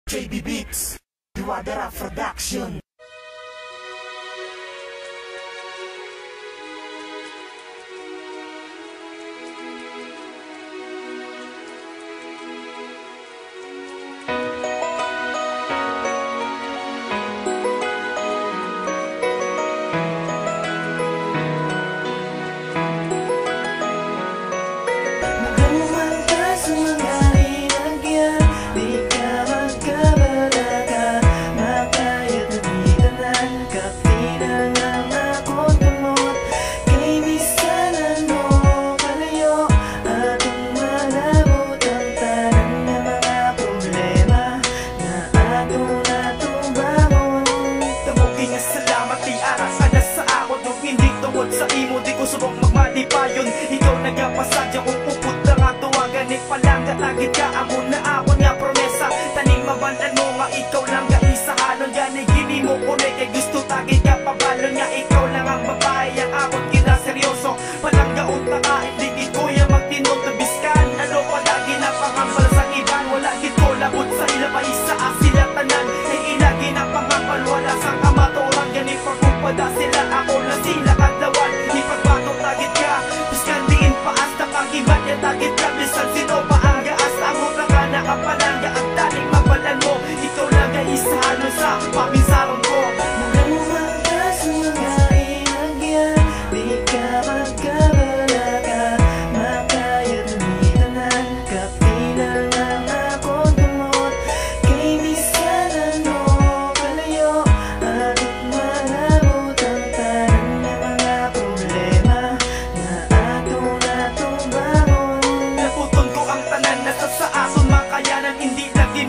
JB Beats, Duwadara Production. Sa imo di ko subok magmalipayon. Ikaw nagapasadya kung upod na nga tuwagan. Ipalangga tagit ka amo na ako nga promesa. Taning mabanan mo nga ikaw lang ga isahanon. Gani gini mo kunay kay gusto tagit ka pabalon. Nga ikaw lang ang babae ang akong kinaseryoso. Palangga unta ka hindi ko yung magtinod na biskan. Ano palagi na pangambal sa iban. Wala git ko labot sa ila pa isa sila tanan. Ay ilagi na pangambal wala sang kamaturan. Gani pagkupada sila ako na sila kadlawan. Ipagbatok tagit ka biskan diin paas na pag-iban ya tagit ka bisan sino pa ang gaas. Ako na ka nakapalangga ang taning mabalan mo. Ikaw lang ay isahanon sa paminsaron ko.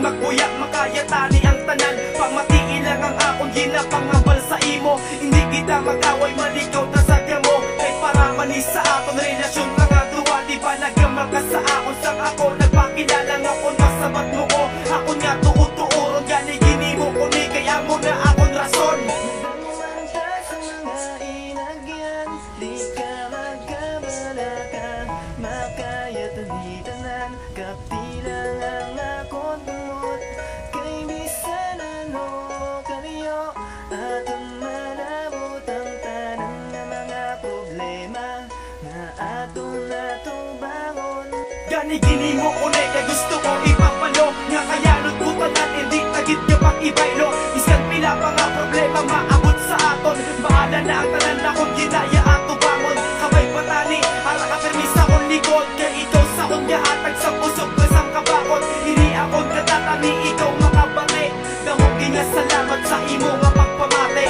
Magbuyak makayatani ang tanan. Pamatiin lang ang akong ginapangabal sa imo. Hindi kita mag-away malikaw na sagya mo. Kay para manis sa aton relasyon na nga duwa. Di ba nagamal ka sa akon sang ako nagpakilala nga kung masabat mo ko. Ako nga tuot-tuoron gani gini mo ko ni kaya mo na akong rason. Di ka magkabalaka makayatani tanan. Kapilang ang akong gini mo unay kay gusto ko ipapalo. Nga kaya nagbutan na hindi tagit nyo pang ibaylo. Isang pila pa nga problema maabot sa aton. Bahala na ang tanan na kung ginaya ato bangon. Kamay patani, ara ka permisa kong likod. Kaya ikaw sa kong gahatag sa pusok ko sang kabakot. Hindi akong katatani, ikaw makabate. Damong nga salamat sa imo nga pagpamate.